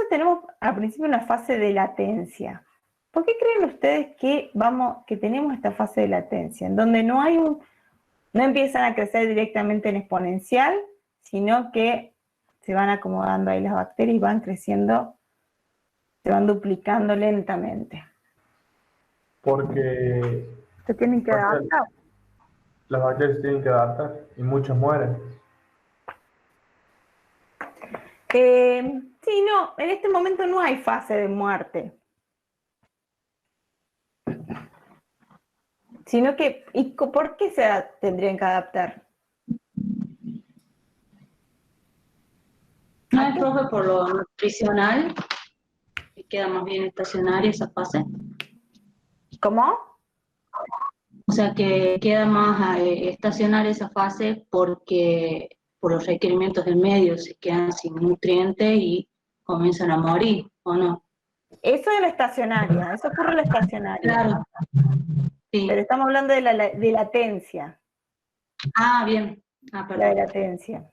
Entonces tenemos al principio una fase de latencia. ¿Por qué creen ustedes que tenemos esta fase de latencia? En donde no empiezan a crecer directamente en exponencial, sino que se van acomodando ahí las bacterias y van creciendo, se van duplicando lentamente. Porque Se tienen que adaptar. las bacterias se tienen que adaptar y muchas mueren. Sí, no, en este momento no hay fase de muerte. Sino que, ¿por qué se tendrían que adaptar? ¿No es, profe, por lo nutricional? ¿Que queda más bien estacionaria esa fase? ¿Cómo? O sea, que queda más estacionaria esa fase porque por los requerimientos del medio se quedan sin nutrientes y comienzan a morir, ¿o no? Eso es la estacionaria, eso ocurre en la estacionaria. Claro. Sí. Pero estamos hablando de latencia. Ah, bien. Ah, La de perdón. latencia.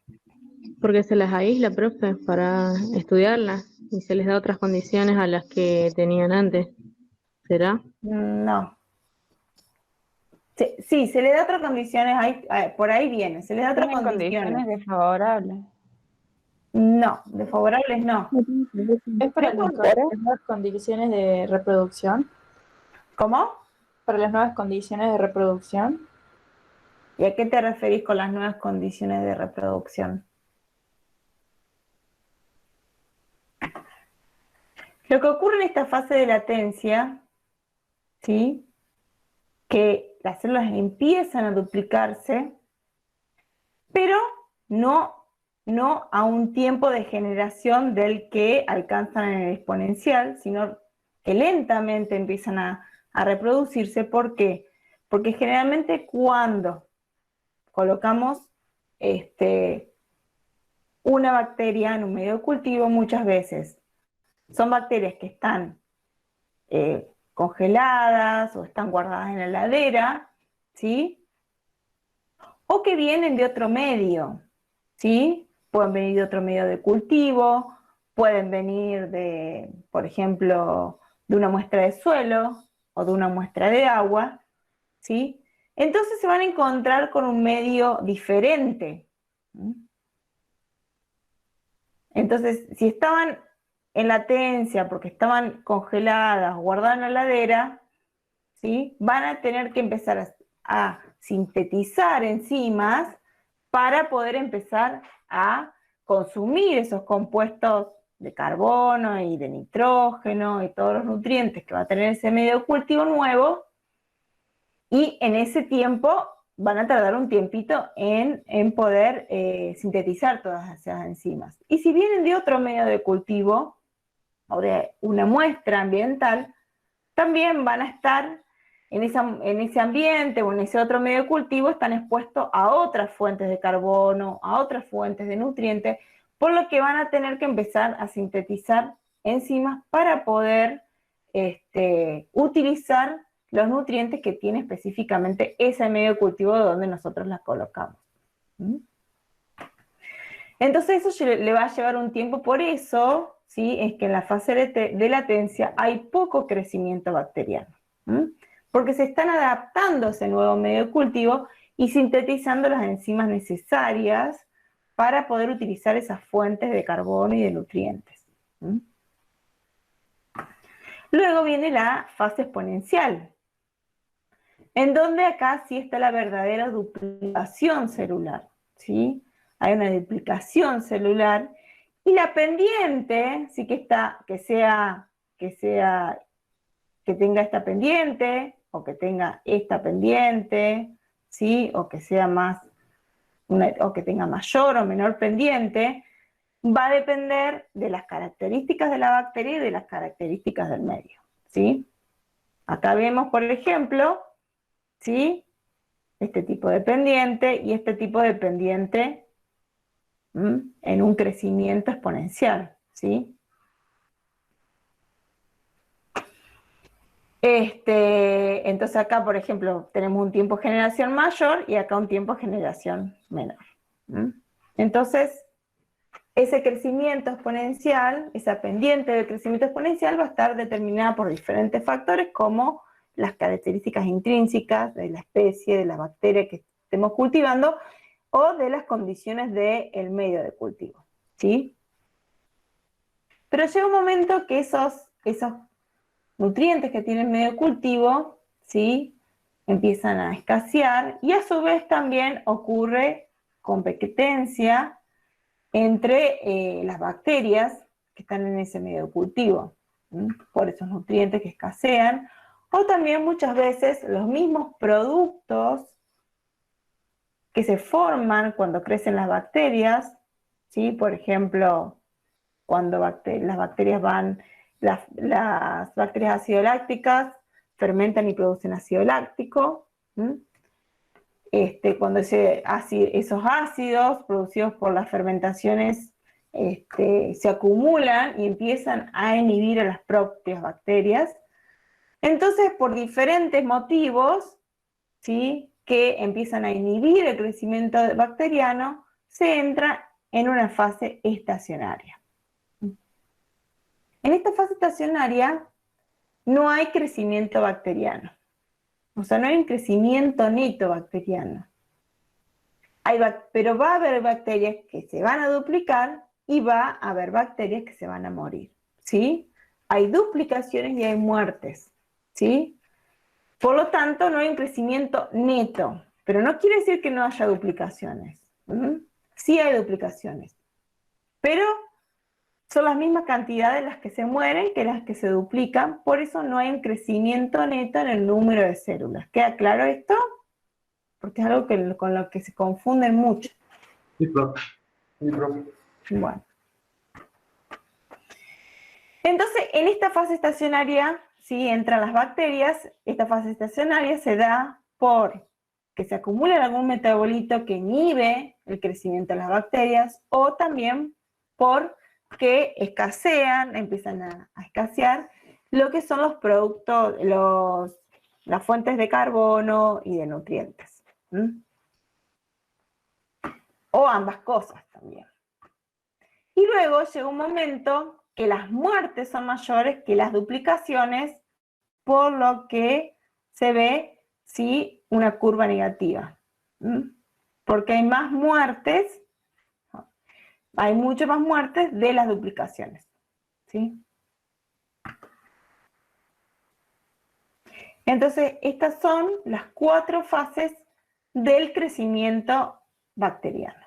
Porque se las aísla, profe, para estudiarlas y se les da otras condiciones a las que tenían antes. ¿Será? No. Sí, se le da otras condiciones, por ahí viene, se les da otras Tienen condiciones. condiciones desfavorables. No, desfavorables no. ¿Es para las nuevas condiciones de reproducción? ¿Cómo? ¿Para las nuevas condiciones de reproducción? ¿Y a qué te referís con las nuevas condiciones de reproducción? Lo que ocurre en esta fase de latencia, ¿sí? Que las células empiezan a duplicarse, pero no a un tiempo de generación del que alcanzan en el exponencial, sino que lentamente empiezan a reproducirse. ¿Por qué? Porque generalmente cuando colocamos una bacteria en un medio de cultivo, muchas veces son bacterias que están congeladas o están guardadas en la heladera, ¿sí? O que vienen de otro medio, ¿sí? Pueden venir de otro medio de cultivo, pueden venir de, por ejemplo, de una muestra de suelo o de una muestra de agua, ¿sí? Entonces se van a encontrar con un medio diferente. Entonces, si estaban en latencia porque estaban congeladas, guardadas en la heladera, ¿sí? Van a tener que empezar a sintetizar enzimas para poder empezar a consumir esos compuestos de carbono y de nitrógeno y todos los nutrientes que va a tener ese medio de cultivo nuevo, y en ese tiempo van a tardar un tiempito en poder sintetizar todas esas enzimas. Y si vienen de otro medio de cultivo o de una muestra ambiental, también van a estar en ese ambiente o en ese otro medio de cultivo, están expuestos a otras fuentes de carbono, a otras fuentes de nutrientes, por lo que van a tener que empezar a sintetizar enzimas para poder utilizar los nutrientes que tiene específicamente ese medio de cultivo donde nosotros las colocamos. Entonces eso le va a llevar un tiempo, por eso, ¿sí? Es que en la fase de latencia hay poco crecimiento bacteriano, porque se están adaptando a ese nuevo medio de cultivo y sintetizando las enzimas necesarias para poder utilizar esas fuentes de carbono y de nutrientes. Luego viene la fase exponencial, en donde acá sí está la verdadera duplicación celular, ¿sí? Hay una duplicación celular y la pendiente sí que tenga esta pendiente o que tenga esta pendiente, ¿sí? O que sea o que tenga mayor o menor pendiente, va a depender de las características de la bacteria y de las características del medio, ¿sí? Acá vemos, por ejemplo, ¿sí? Este tipo de pendiente y este tipo de pendiente en un crecimiento exponencial, ¿sí? Entonces acá, por ejemplo, tenemos un tiempo de generación mayor y acá un tiempo de generación menor. Entonces, ese crecimiento exponencial, esa pendiente del crecimiento exponencial va a estar determinada por diferentes factores como las características intrínsecas de la especie, de la bacteria que estemos cultivando o de las condiciones del medio de cultivo, ¿sí? Pero llega un momento que esos nutrientes que tiene el medio de cultivo, ¿sí?, empiezan a escasear y a su vez también ocurre competencia entre las bacterias que están en ese medio de cultivo, por esos nutrientes que escasean, o también muchas veces los mismos productos que se forman cuando crecen las bacterias, ¿sí? Por ejemplo, cuando las bacterias las bacterias ácido-lácticas fermentan y producen ácido láctico, cuando esos ácidos producidos por las fermentaciones se acumulan y empiezan a inhibir a las propias bacterias. Entonces, por diferentes motivos, ¿sí?, que empiezan a inhibir el crecimiento bacteriano, se entra en una fase estacionaria. En esta fase estacionaria no hay crecimiento bacteriano. O sea, no hay un crecimiento neto bacteriano. Pero va a haber bacterias que se van a duplicar y va a haber bacterias que se van a morir, ¿sí? Hay duplicaciones y hay muertes, ¿sí? Por lo tanto, no hay un crecimiento neto, pero no quiere decir que no haya duplicaciones. Sí hay duplicaciones, pero son las mismas cantidades las que se mueren que las que se duplican, por eso no hay un crecimiento neto en el número de células. ¿Queda claro esto? Porque es algo con lo que se confunden mucho. Sí, profe. Sí, profe. Bueno. Entonces, en esta fase estacionaria, ¿sí?, entran las bacterias. Esta fase estacionaria se da por que se acumula algún metabolito que inhibe el crecimiento de las bacterias, o también por que escasean, empiezan a escasear lo que son los productos, las fuentes de carbono y de nutrientes. O ambas cosas también. Y luego llega un momento que las muertes son mayores que las duplicaciones, por lo que se ve, ¿sí?, una curva negativa. Porque hay más muertes, hay mucho más muertes de las duplicaciones, ¿sí? Entonces, estas son las 4 fases del crecimiento bacteriano.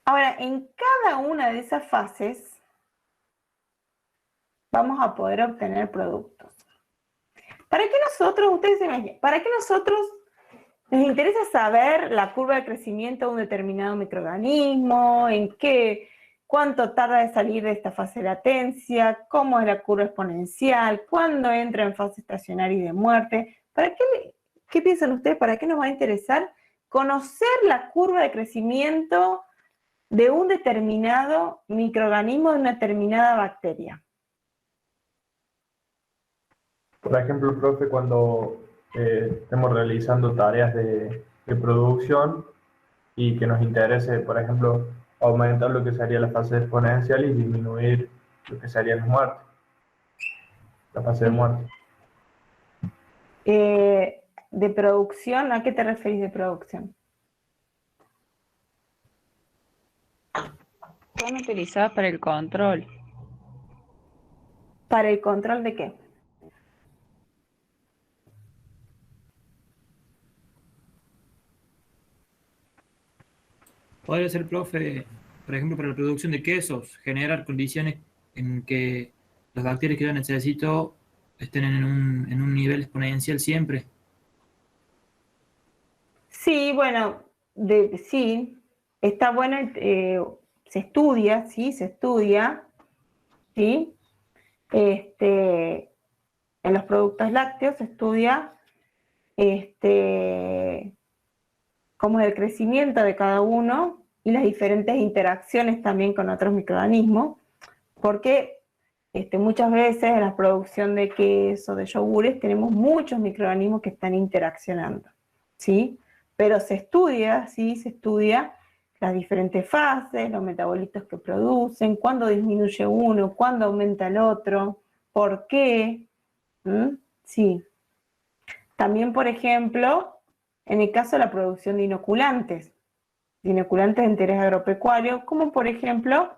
Ahora, en cada una de esas fases vamos a poder obtener productos. ¿Para qué nosotros, ustedes se imaginan, para qué nosotros nos interesa saber la curva de crecimiento de un determinado microorganismo, cuánto tarda de salir de esta fase de latencia, cómo es la curva exponencial, cuándo entra en fase estacionaria y de muerte? ¿Qué piensan ustedes? ¿Para qué nos va a interesar conocer la curva de crecimiento de un determinado microorganismo, de una determinada bacteria? Por ejemplo, profe, cuando estemos realizando tareas de producción y que nos interese, por ejemplo, aumentar lo que sería la fase exponencial y disminuir lo que sería la muerte, la fase de muerte. De producción, ¿a qué te referís de producción? Son utilizadas para el control. ¿Para el control de qué? Podría ser, profe, por ejemplo, para la producción de quesos, generar condiciones en que las bacterias que yo necesito estén en un nivel exponencial siempre. Sí, bueno, sí, está bueno, se estudia, ¿sí? Se estudia, ¿sí? En los productos lácteos se estudia cómo es el crecimiento de cada uno y las diferentes interacciones también con otros microorganismos, porque muchas veces en la producción de queso, de yogures, tenemos muchos microorganismos que están interaccionando, ¿sí? Pero se estudia, ¿sí? Se estudia las diferentes fases, los metabolitos que producen, cuándo disminuye uno, cuándo aumenta el otro, por qué, sí. También, por ejemplo, en el caso de la producción de inoculantes de interés agropecuario, como por ejemplo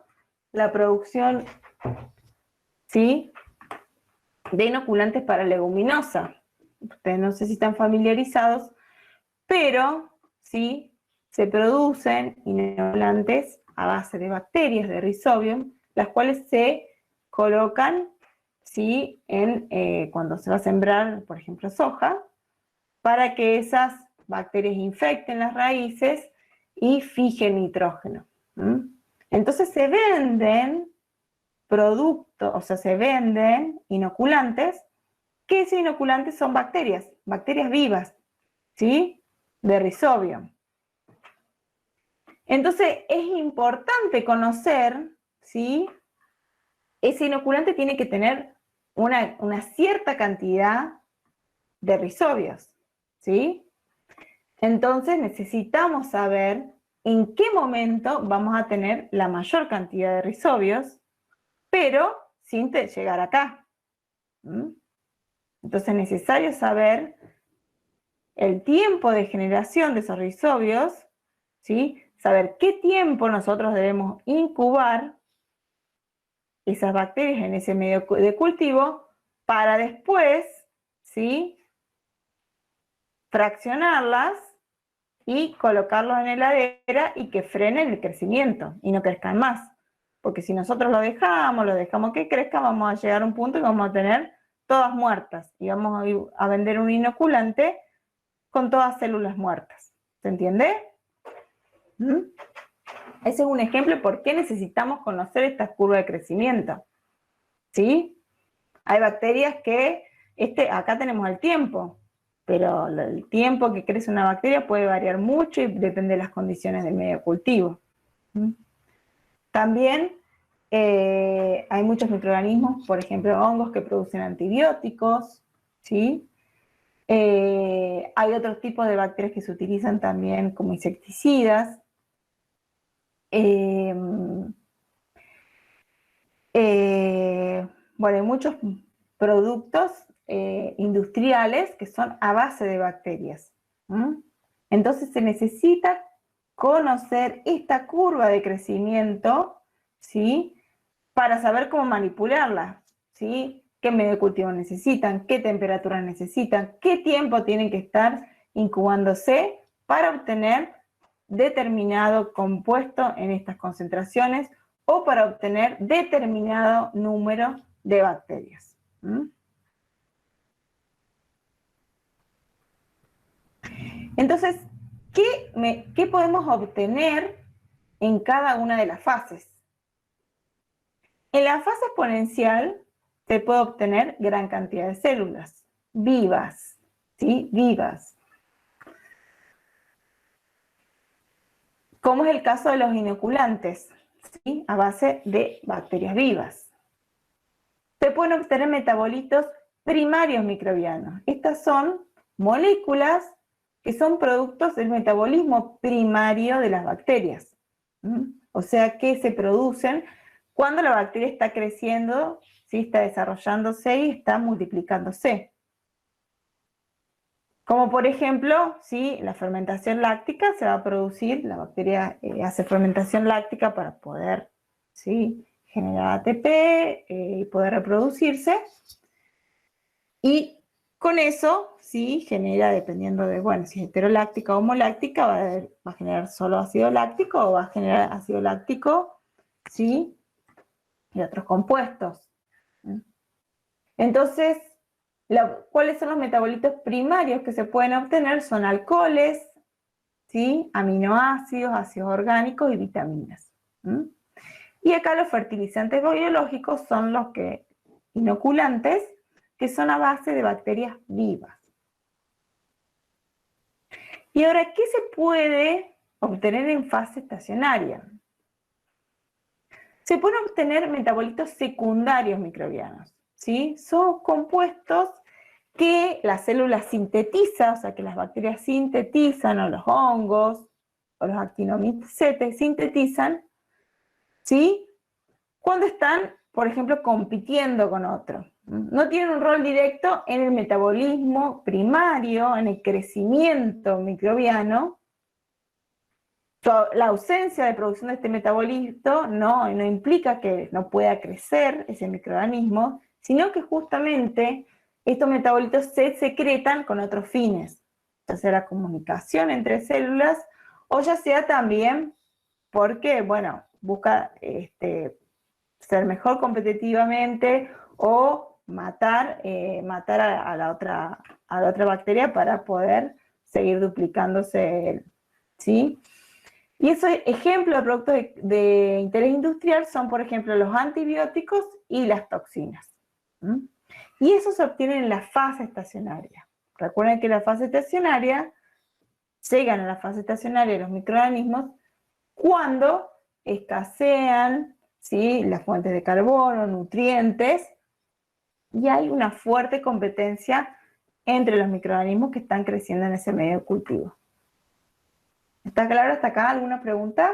la producción, ¿sí?, de inoculantes para leguminosa. Ustedes no sé si están familiarizados, pero sí se producen inoculantes a base de bacterias de Rhizobium, las cuales se colocan, ¿sí?, cuando se va a sembrar, por ejemplo, soja, para que esas bacterias infecten las raíces y fijen nitrógeno. Entonces se venden productos, o sea, se venden inoculantes, que esos inoculantes son bacterias vivas, ¿sí?, de Rhizobium. Entonces es importante conocer, ¿sí?, ese inoculante tiene que tener una cierta cantidad de rizobios, ¿sí? Entonces necesitamos saber en qué momento vamos a tener la mayor cantidad de rizobios, pero sin llegar acá. Entonces es necesario saber el tiempo de generación de esos rizobios, ¿sí? Saber qué tiempo nosotros debemos incubar esas bacterias en ese medio de cultivo para después, ¿sí?, fraccionarlas y colocarlos en heladera y que frenen el crecimiento y no crezcan más. Porque si nosotros lo dejamos que crezca, vamos a llegar a un punto y vamos a tener todas muertas y vamos a vender un inoculante con todas células muertas. ¿Se entiende? Ese es un ejemplo de por qué necesitamos conocer estas curvas de crecimiento. ¿Sí? Hay bacterias que, acá tenemos el tiempo, pero el tiempo que crece una bacteria puede variar mucho y depende de las condiciones del medio de cultivo. También hay muchos microorganismos, por ejemplo, hongos que producen antibióticos, ¿sí? Hay otros tipos de bacterias que se utilizan también como insecticidas. Bueno, hay muchos productos industriales que son a base de bacterias. Entonces se necesita conocer esta curva de crecimiento, ¿sí?, para saber cómo manipularla, ¿sí?, qué medio de cultivo necesitan, qué temperatura necesitan, qué tiempo tienen que estar incubándose para obtener determinado compuesto en estas concentraciones o para obtener determinado número de bacterias. Entonces, ¿qué podemos obtener en cada una de las fases? En la fase exponencial se puede obtener gran cantidad de células vivas, ¿sí? Vivas. Como es el caso de los inoculantes, ¿sí?, a base de bacterias vivas. Se pueden obtener metabolitos primarios microbianos. Estas son moléculas que son productos del metabolismo primario de las bacterias. O sea, que se producen cuando la bacteria está creciendo, ¿sí?, está desarrollándose y está multiplicándose. Como por ejemplo, ¿sí?, la fermentación láctica se va a producir, la bacteria hace fermentación láctica para poder, ¿sí?, generar ATP y poder reproducirse. Y con eso, ¿sí?, genera, dependiendo de, bueno, si es heteroláctica o homoláctica, va a generar solo ácido láctico o va a generar ácido láctico, ¿sí?, y otros compuestos. Entonces, ¿cuáles son los metabolitos primarios que se pueden obtener? Son alcoholes, ¿sí?, aminoácidos, ácidos orgánicos y vitaminas. Y acá los fertilizantes biológicos son los inoculantes, que son a base de bacterias vivas. Y ahora, ¿qué se puede obtener en fase estacionaria? Se pueden obtener metabolitos secundarios microbianos, ¿sí? Son compuestos que la célula sintetiza, o sea, que las bacterias sintetizan, o los hongos, o los actinomicetes sintetizan, ¿sí? Cuando están, por ejemplo, compitiendo con otro. No tienen un rol directo en el metabolismo primario, en el crecimiento microbiano. La ausencia de producción de este metabolito no implica que no pueda crecer ese microorganismo, sino que justamente estos metabolitos se secretan con otros fines, ya sea la comunicación entre células, o ya sea también porque, bueno, busca ser mejor competitivamente o matar a la otra bacteria para poder seguir duplicándose, ¿sí? Y esos ejemplos de productos de interés industrial son, por ejemplo, los antibióticos y las toxinas. Y eso se obtiene en la fase estacionaria. Recuerden que la fase estacionaria, llegan a la fase estacionaria los microorganismos cuando escasean, ¿sí?, las fuentes de carbono, nutrientes, y hay una fuerte competencia entre los microorganismos que están creciendo en ese medio de cultivo. ¿Está claro hasta acá? ¿Alguna pregunta?